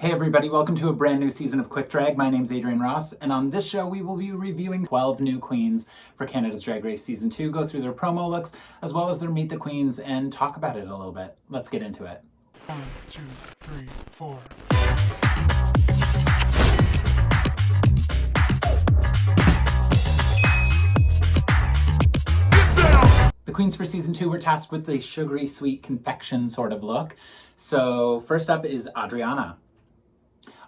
Hey everybody, welcome to a brand new season of Quick Drag. My name's Adrian Ross, and on this show we will be reviewing 12 new queens for Canada's Drag Race Season 2, go through their promo looks, as well as their Meet the Queens, and talk about it a little bit. Let's get into it. 1, 2, 3, 4. The queens for Season 2 were tasked with the sugary sweet confection sort of look. So first up is Adriana.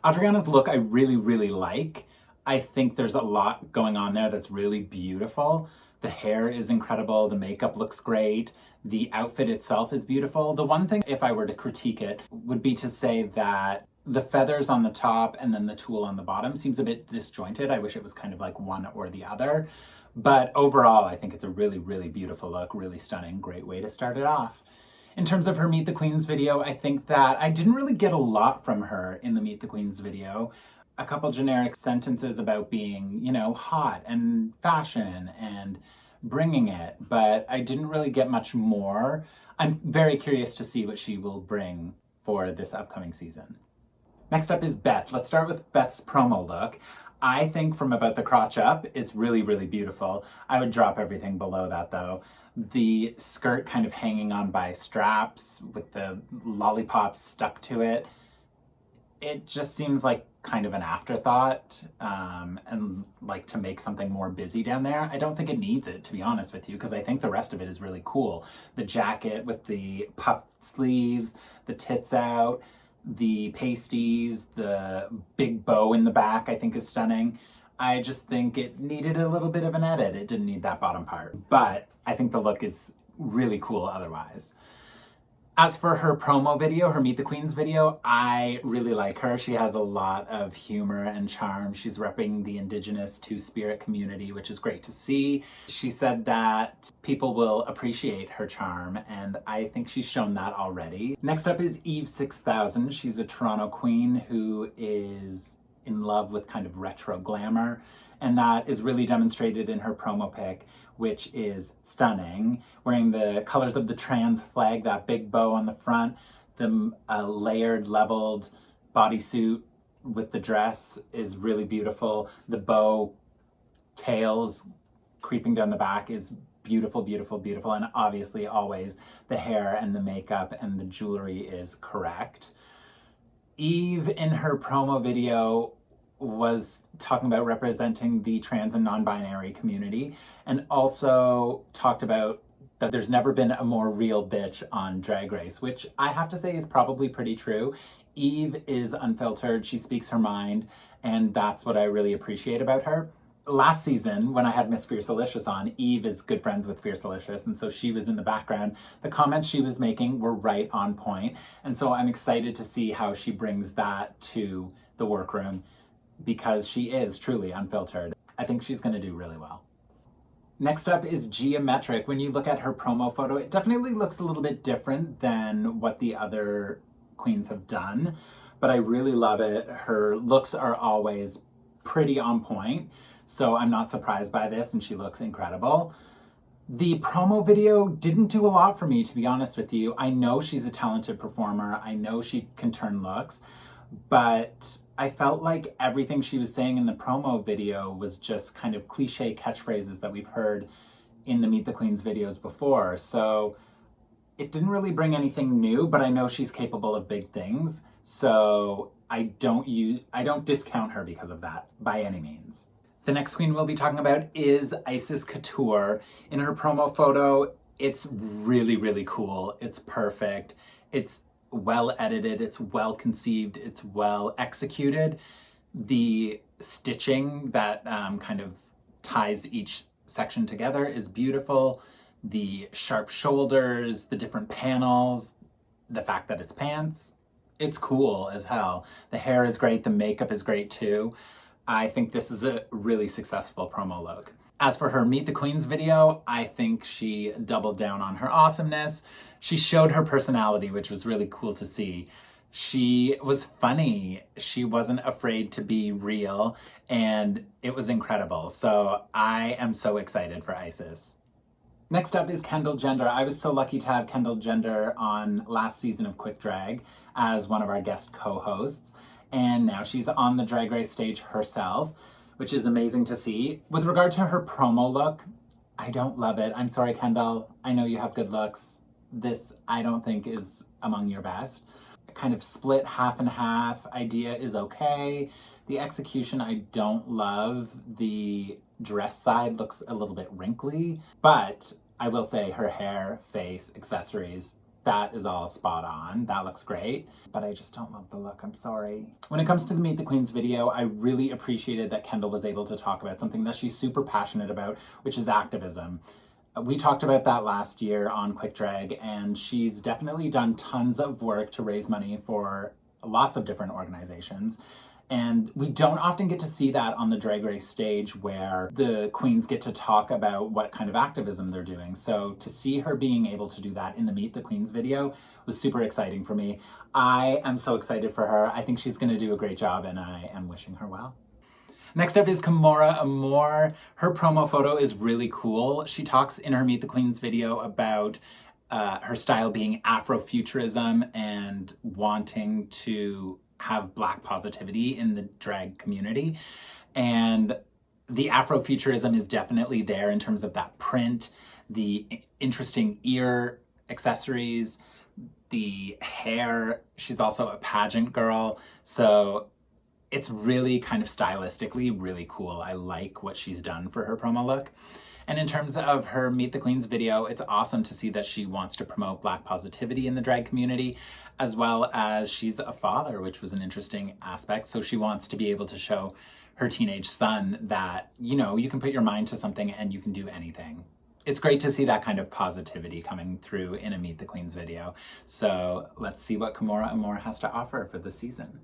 Adriana's look I really like. I think there's a lot going on there that's really beautiful. The hair is incredible, the makeup looks great, the outfit itself is beautiful. The one thing, if I were to critique it, would be to say that the feathers on the top and then the tulle on the bottom seems a bit disjointed. I wish it was kind of like one or the other. But overall, I think it's a really beautiful look, really stunning, great way to start it off. In terms of her Meet the Queens video, I think that I didn't really get a lot from her in the Meet the Queens video. A couple generic sentences about being, you know, hot and fashion and bringing it, but I didn't really get much more. I'm very curious to see what she will bring for this upcoming season. Next up is Beth. Let's start with Beth's promo look. I think from about the crotch up, it's really beautiful. I would drop everything below that though. The skirt kind of hanging on by straps with the lollipops stuck to it. It just seems like kind of an afterthought and like to make something more busy down there. I don't think it needs it, to be honest with you, because I think the rest of it is really cool. The jacket with the puffed sleeves, the tits out, the pasties, the big bow in the back, I think is stunning. I just think it needed a little bit of an edit. It didn't need that bottom part, but I think the look is really cool otherwise. As for her promo video, her Meet the Queens video, I really like her. She has a lot of humor and charm. She's repping the Indigenous Two-Spirit community, which is great to see. She said that people will appreciate her charm, and I think she's shown that already. Next up is Eve 6000. She's a Toronto queen who is in love with kind of retro glamour, and that is really demonstrated in her promo pic, which is stunning. Wearing the colors of the trans flag, that big bow on the front, the layered, leveled bodysuit with the dress is really beautiful. The bow tails creeping down the back is beautiful, and obviously always the hair and the makeup and the jewelry is correct. Eve, in her promo video, was talking about representing the trans and non-binary community, and also talked about that there's never been a more real bitch on Drag Race, which I have to say is probably pretty true. Eve is unfiltered, she speaks her mind, and that's what I really appreciate about her. Last season, when I had Miss Fiercelicious on, Eve is good friends with Fiercelicious, and so she was in the background. The comments she was making were right on point, and so I'm excited to see how she brings that to the workroom, because she is truly unfiltered. I think she's going to do really well. Next up is Geometric. When you look at her promo photo, it definitely looks a little bit different than what the other queens have done, but I really love it. Her looks are always pretty on point, so I'm not surprised by this, and she looks incredible. The promo video didn't do a lot for me, to be honest with you. I know she's a talented performer. I know she can turn looks, but I felt like everything she was saying in the promo video was just kind of cliche catchphrases that we've heard in the Meet the Queens videos before. So it didn't really bring anything new, but I know she's capable of big things. So I don't discount her because of that by any means. The next queen we'll be talking about is Isis Couture. In her promo photo, it's really cool. It's perfect. It's well edited, it's well conceived, it's well executed. The stitching that kind of ties each section together is beautiful. The sharp shoulders, the different panels, the fact that it's pants, it's cool as hell. The hair is great, the makeup is great too. I think this is a really successful promo look. As for her Meet the Queens video, I think she doubled down on her awesomeness. She showed her personality, which was really cool to see. She was funny. She wasn't afraid to be real, and it was incredible. So I am so excited for Isis. Next up is Kendall Gender. I was so lucky to have Kendall Gender on last season of Quick Drag as one of our guest co-hosts. and now she's on the Drag Race stage herself, which is amazing to see. With regard to her promo look, I don't love it. I'm sorry, Kendall. I know you have good looks. This, I don't think, is among your best. Kind of split half and half idea is okay. The execution I don't love. The dress side looks a little bit wrinkly, but I will say her hair, face, accessories, that is all spot on. That looks great, but I just don't love the look. I'm sorry. When it comes to the Meet the Queens video, I really appreciated that Kendall was able to talk about something that she's super passionate about, which is activism. We talked about that last year on Quick Drag, and she's definitely done tons of work to raise money for lots of different organizations. And we don't often get to see that on the Drag Race stage where the queens get to talk about what kind of activism they're doing. So to see her being able to do that in the Meet the Queens video was super exciting for me. I am so excited for her. I think she's going to do a great job, and I am wishing her well. Next up is Kimora Amour. Her promo photo is really cool. She talks in her Meet the Queens video about her style being Afrofuturism and wanting to have Black positivity in the drag community. And the Afrofuturism is definitely there in terms of that print, the interesting ear accessories, the hair. She's also a pageant girl. So it's really kind of stylistically really cool. I like what she's done for her promo look. And in terms of her Meet the Queens video, it's awesome to see that she wants to promote Black positivity in the drag community, as well as she's a father, which was an interesting aspect. So she wants to be able to show her teenage son that, you know, you can put your mind to something and you can do anything. It's great to see that kind of positivity coming through in a Meet the Queens video. So let's see what Kimora Amour has to offer for this season.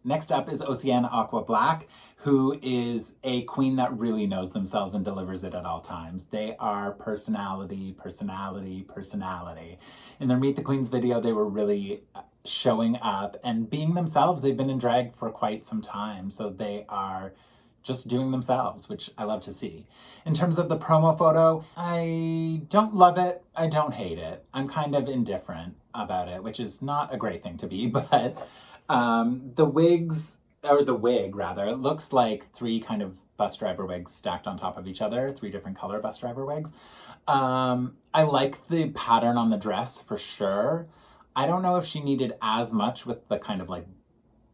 Next up is OCÉANE AQUA-BLACK, who is a queen that really knows themselves and delivers it at all times. They are personality, personality, personality. In their Meet the Queens video, they were really showing up and being themselves. They've been in drag for quite some time, so they are just doing themselves, which I love to see. In terms of the promo photo, I don't love it, I don't hate it. I'm kind of indifferent about it, which is not a great thing to be, but the wigs, or the wig rather, looks like three kind of bus driver wigs stacked on top of each other, three different color bus driver wigs. I like the pattern on the dress for sure. I don't know if she needed as much with the kind of like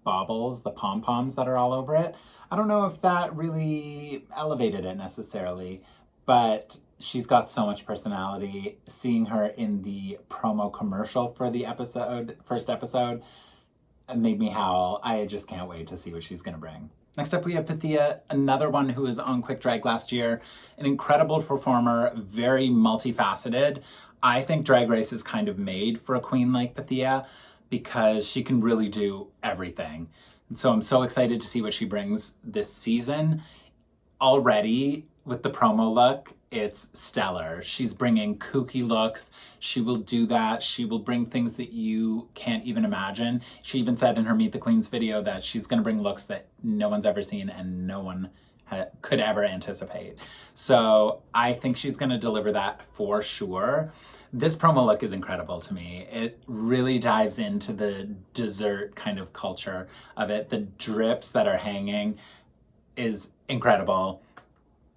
baubles, the pom-poms that are all over it. I don't know if that really elevated it necessarily, but she's got so much personality. Seeing her in the promo commercial for the first episode, made me howl. I just can't wait to see what she's gonna bring. Next up we have Pythia, another one who was on Quick Drag last year. An incredible performer, very multifaceted. I think Drag Race is kind of made for a queen like Pythia because she can really do everything. And so I'm so excited to see what she brings this season. Already with the promo look, it's stellar. She's bringing kooky looks. She will do that. She will bring things that you can't even imagine. She even said in her Meet the Queens video that she's going to bring looks that no one's ever seen and no one could ever anticipate. So I think she's going to deliver that for sure. This promo look is incredible to me. It really dives into the dessert kind of culture of it. The drips that are hanging is incredible.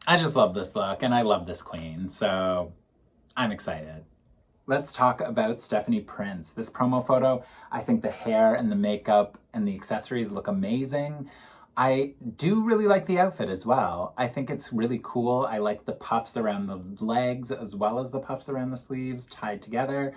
I just love this look and I love this queen, so I'm excited. Let's talk about Stephanie Prince. This promo photo, I think the hair and the makeup and the accessories look amazing. I do really like the outfit as well. I think it's really cool. I like the puffs around the legs as well as the puffs around the sleeves tied together,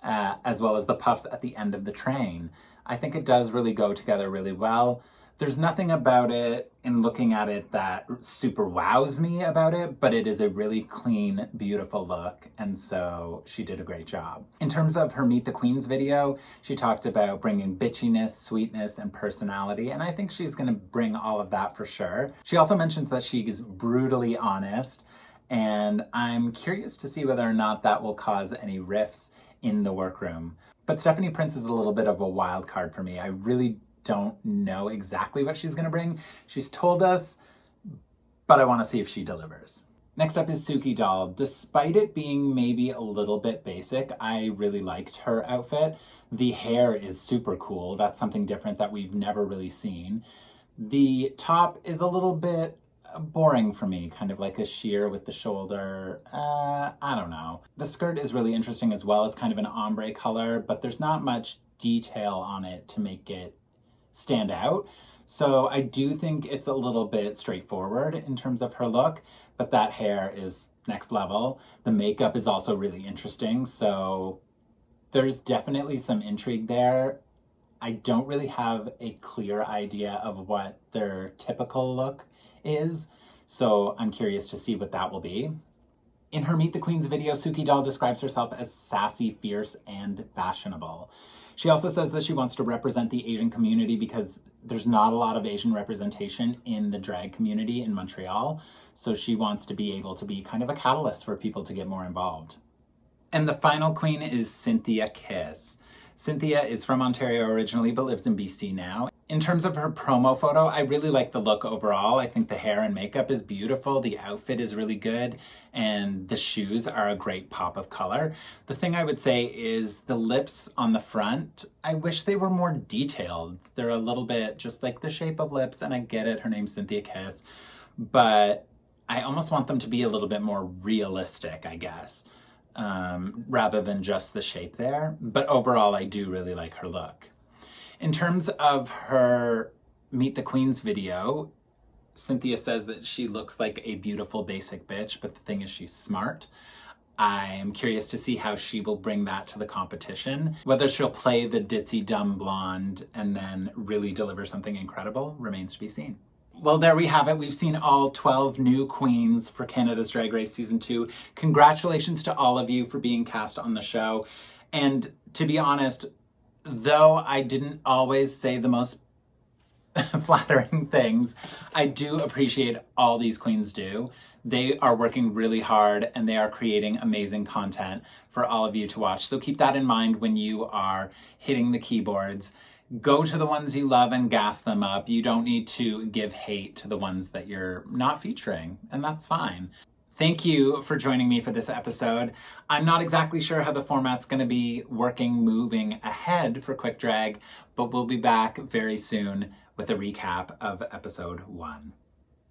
as well as the puffs at the end of the train. I think it does really go together really well. There's nothing about it in looking at it that super wows me about it, but it is a really clean, beautiful look, and so she did a great job. In terms of her Meet the Queens video, she talked about bringing bitchiness, sweetness, and personality, and I think she's gonna bring all of that for sure. She also mentions that she's brutally honest, and I'm curious to see whether or not that will cause any rifts in the workroom. But Stephanie Prince is a little bit of a wild card for me. I really don't know exactly what she's gonna bring. She's told us, but I wanna see if she delivers. Next up is Suki doll. Despite it being maybe a little bit basic, I really liked her outfit. The hair is super cool. That's something different that we've never really seen. The top is a little bit boring for me, kind of like a sheer with the shoulder. I don't know. The skirt is really interesting as well. It's kind of an ombre color, but there's not much detail on it to make it stand out. So I do think it's a little bit straightforward in terms of her look, but that hair is next level. The makeup is also really interesting, so there's definitely some intrigue there. I don't really have a clear idea of what their typical look is, so I'm curious to see what that will be. In her Meet the Queens video, Suki doll describes herself as sassy, fierce, and fashionable. She also says that she wants to represent the Asian community because there's not a lot of Asian representation in the drag community in Montreal, so she wants to be able to be kind of a catalyst for people to get more involved. And the final queen is Synthia Kiss. Synthia is from Ontario originally, but lives in BC now. In terms of her promo photo, I really like the look overall. I think the hair and makeup is beautiful, the outfit is really good, and the shoes are a great pop of color. The thing I would say is the lips on the front, I wish they were more detailed. They're a little bit just like the shape of lips, and I get it, her name's Synthia Kiss, but I almost want them to be a little bit more realistic, I guess. Rather than just the shape there. But overall, I do really like her look. In terms of her Meet the Queens video, Synthia says that she looks like a beautiful basic bitch, but the thing is she's smart. I am curious to see how she will bring that to the competition. Whether she'll play the ditzy dumb blonde and then really deliver something incredible remains to be seen. Well, there we have it. We've seen all 12 new queens for Canada's Drag Race Season 2. Congratulations to all of you for being cast on the show. And to be honest, though I didn't always say the most flattering things, I do appreciate all these queens do. They are working really hard and they are creating amazing content for all of you to watch. So keep that in mind when you are hitting the keyboards. Go to the ones you love and gas them up. You don't need to give hate to the ones that you're not featuring, and that's fine. Thank you for joining me for this episode. I'm not exactly sure how the format's going to be moving ahead for Quick Drag, but we'll be back very soon with a recap of episode 1.